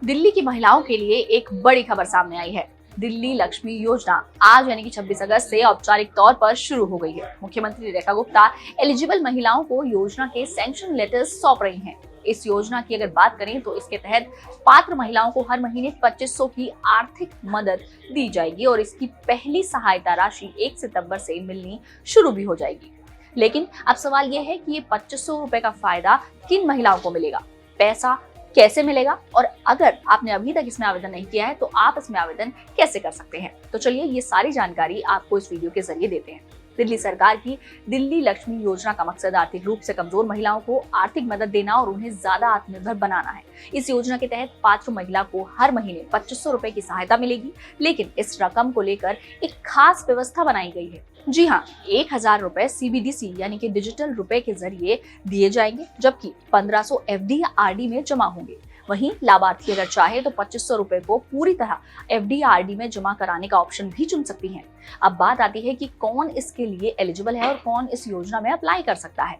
दिल्ली की महिलाओं के लिए एक बड़ी खबर सामने आई है। दिल्ली लक्ष्मी योजना आज यानी कि 26 अगस्त से औपचारिक तौर पर शुरू हो गई है। मुख्यमंत्री रेखा गुप्ता एलिजिबल महिलाओं को योजना के सैंक्शन लेटर्स सौंप रही हैं। इस योजना की अगर बात करें तो इसके तहत पात्र महिलाओं को हर महीने 2500 की आर्थिक मदद दी जाएगी और इसकी पहली सहायता राशि 1 सितंबर से मिलनी शुरू भी हो जाएगी। लेकिन अब सवाल यह है कि ये 2500 रुपए का फायदा किन महिलाओं को मिलेगा, पैसा कैसे मिलेगा और अगर आपने अभी तक इसमें आवेदन नहीं किया है तो आप इसमें आवेदन कैसे कर सकते हैं। तो चलिए ये सारी जानकारी आपको इस वीडियो के जरिए देते हैं। दिल्ली सरकार की दिल्ली लक्ष्मी योजना का मकसद आर्थिक रूप से कमजोर महिलाओं को आर्थिक मदद देना और उन्हें ज्यादा आत्मनिर्भर बनाना है। इस योजना के तहत पात्र महिला को हर महीने 2500 रुपए की सहायता मिलेगी, लेकिन इस रकम को लेकर एक खास व्यवस्था बनाई गई है। जी हाँ, 1000 रुपए CBDC यानी कि डिजिटल रुपए के जरिए दिए जाएंगे, जबकि 1500 FD या RD में जमा होंगे। वहीं लाभार्थी अगर चाहे तो 2500 रुपए को पूरी तरह FD या RD में जमा कराने का ऑप्शन भी चुन सकती हैं। अब बात आती है कि कौन इसके लिए एलिजिबल है और कौन इस योजना में अप्लाई कर सकता है।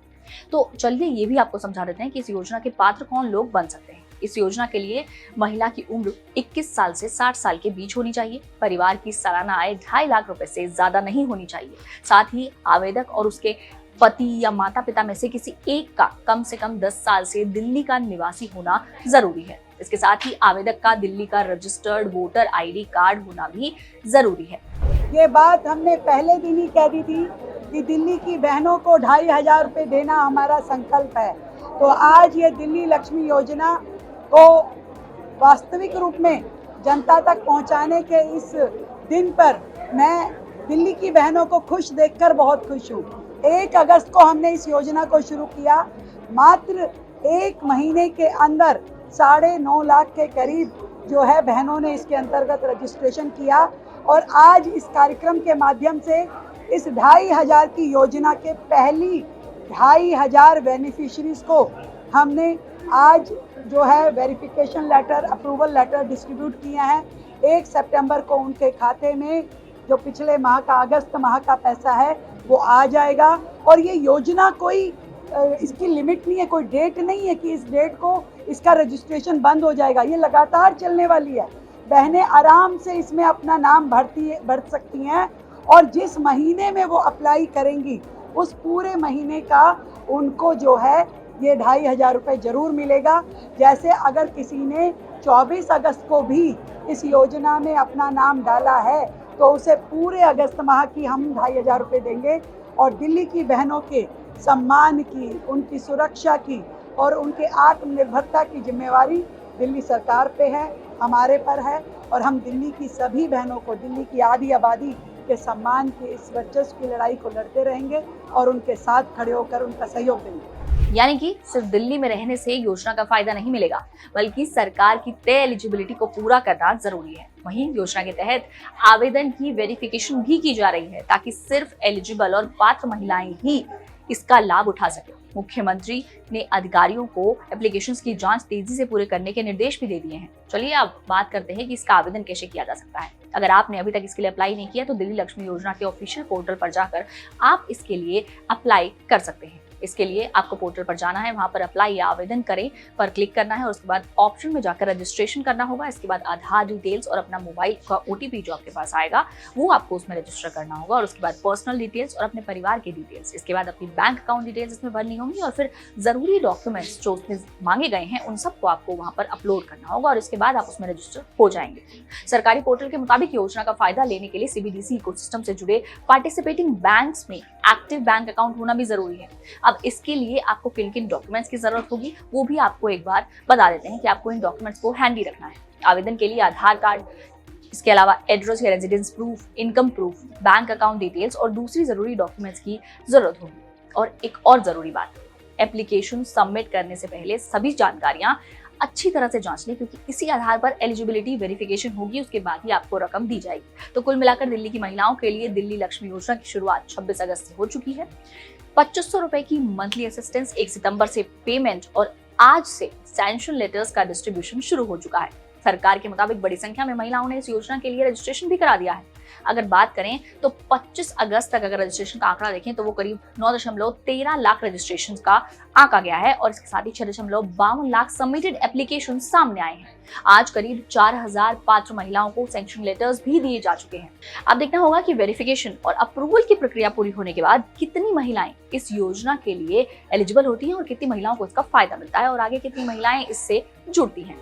तो चलिए ये भी आपको समझा देते हैं कि इस योजना के पात्र कौन लोग बन सकते हैं। इस योजना के लिए महिला की उम्र 21 साल से 60 साल के बीच होनी चाहिए। परिवार की सालाना आय 2.5 लाख रुपए से ज्यादा नहीं होनी चाहिए। साथ ही आवेदक और उसके पति या माता पिता में से किसी एक का कम से कम 10 साल से दिल्ली का निवासी होना जरूरी है। इसके साथ ही आवेदक का दिल्ली का रजिस्टर्ड वोटर ID कार्ड होना भी जरूरी है। ये बात हमने पहले दिन ही कह दी थी कि दिल्ली की बहनों को 2500 रुपये देना हमारा संकल्प है। तो आज ये दिल्ली लक्ष्मी योजना को वास्तविक रूप में जनता तक पहुंचाने के इस दिन पर मैं दिल्ली की बहनों को खुश देखकर बहुत खुश हूँ। 1 अगस्त को हमने इस योजना को शुरू किया। मात्र 1 महीने के अंदर 9.5 लाख के करीब जो है बहनों ने इसके अंतर्गत रजिस्ट्रेशन किया और आज इस कार्यक्रम के माध्यम से इस 2500 की योजना के पहली 2500 बेनिफिशरीज को हमने आज जो है verification letter, approval letter distribute किए हैं। 1 सितंबर को उनके खाते में जो पिछले माह का अगस्त माह का पैसा है वो आ जाएगा। और ये योजना कोई इसकी लिमिट नहीं है, कोई डेट नहीं है कि इस डेट को इसका रजिस्ट्रेशन बंद हो जाएगा। ये लगातार चलने वाली है। बहनें आराम से इसमें अपना नाम भर सकती हैं और जिस महीने में वो अप्लाई करेंगी उस पूरे महीने का उनको जो है ये 2500 रुपये जरूर मिलेगा। जैसे अगर किसी ने 24 अगस्त को भी इस योजना में अपना नाम डाला है तो उसे पूरे अगस्त माह की हम 2500 रुपये देंगे। और दिल्ली की बहनों के सम्मान की, उनकी सुरक्षा की और उनके आत्मनिर्भरता की जिम्मेवारी दिल्ली सरकार पे है, हमारे पर है। और हम दिल्ली की सभी बहनों को, दिल्ली की आधी आबादी के सम्मान की इस वर्चस्व की लड़ाई को लड़ते रहेंगे और उनके साथ खड़े होकर उनका सहयोग देंगे। यानी कि सिर्फ दिल्ली में रहने से योजना का फायदा नहीं मिलेगा, बल्कि सरकार की तय एलिजिबिलिटी को पूरा करना जरूरी है। वहीं योजना के तहत आवेदन की वेरिफिकेशन भी की जा रही है ताकि सिर्फ एलिजिबल और पात्र महिलाएं ही इसका लाभ उठा सके। मुख्यमंत्री ने अधिकारियों को एप्लीकेशंस की जांच तेजी से पूरे करने के निर्देश भी दे दिए हैं। चलिए अब बात करते हैं कि इसका आवेदन कैसे किया जा सकता है। अगर आपने अभी तक इसके लिए अप्लाई नहीं किया तो दिल्ली लक्ष्मी योजना के ऑफिशियल पोर्टल पर जाकर आप इसके लिए अप्लाई कर सकते हैं। इसके लिए आपको पोर्टल पर जाना है, वहां पर अप्लाई या आवेदन करें पर क्लिक करना है और उसके बाद ऑप्शन में जाकर रजिस्ट्रेशन करना होगा। इसके बाद आधार डिटेल्स और अपना मोबाइल का OTP जो आपके पास आएगा वो आपको उसमें रजिस्टर करना होगा और उसके बाद पर्सनल डिटेल्स और अपने परिवार की डिटेल्स, इसके बाद अपनी बैंक अकाउंट डिटेल्स इसमें भरनी होंगी और फिर जरूरी डॉक्यूमेंट्स जो उसमें मांगे गए हैं उन सबको आपको वहां पर अपलोड करना होगा और इसके बाद आप उसमें रजिस्टर हो जाएंगे। सरकारी पोर्टल के मुताबिक योजना का फायदा लेने के लिए CBDC इकोसिस्टम से जुड़े पार्टिसिपेटिंग बैंक्स में एक्टिव बैंक अकाउंट होना भी जरूरी है। अब इसके लिए आपको किन किन डॉक्यूमेंट्स की जरूरत होगी वो भी आपको एक बार बता देते हैं कि आपको इन डॉक्यूमेंट्स को हैंडी रखना है। आवेदन के लिए आधार कार्ड, इसके अलावा एड्रेस या residence proof, income proof, bank account details और दूसरी जरूरी डॉक्यूमेंट्स की जरूरत होगी। और एक और जरूरी बात, एप्लीकेशन सबमिट करने से पहले सभी जानकारियां अच्छी तरह से जांच लें, क्योंकि इसी आधार पर एलिजिबिलिटी वेरिफिकेशन होगी, उसके बाद ही आपको रकम दी जाएगी। तो कुल मिलाकर दिल्ली की महिलाओं के लिए दिल्ली लक्ष्मी योजना की शुरुआत 26 अगस्त से हो चुकी है। 2500 रुपए की मंथली असिस्टेंस 1 सितंबर से पेमेंट और आज से सैंक्शन लेटर्स का डिस्ट्रीब्यूशन शुरू हो चुका है। सरकार के मुताबिक बड़ी संख्या में महिलाओं ने इस योजना के लिए रजिस्ट्रेशन भी करा दिया है। अगर बात करें तो 25 अगस्त तक अगर रजिस्ट्रेशन का आंकड़ा देखें तो वो करीब 9.13 लाख रजिस्ट्रेशन का आंका गया है और इसके साथ ही 6.52 लाख सबमिटेड एप्लीकेशन सामने आए हैं। आज करीब 4000 पात्र महिलाओं को सैंक्शन लेटर्स भी दिए जा चुके हैं। अब देखना होगा कि वेरिफिकेशन और अप्रूवल की प्रक्रिया पूरी होने के बाद कितनी महिलाएं इस योजना के लिए एलिजिबल होती हैं और कितनी महिलाओं को इसका फायदा मिलता है और आगे कितनी महिलाएं इससे जुड़ती हैं।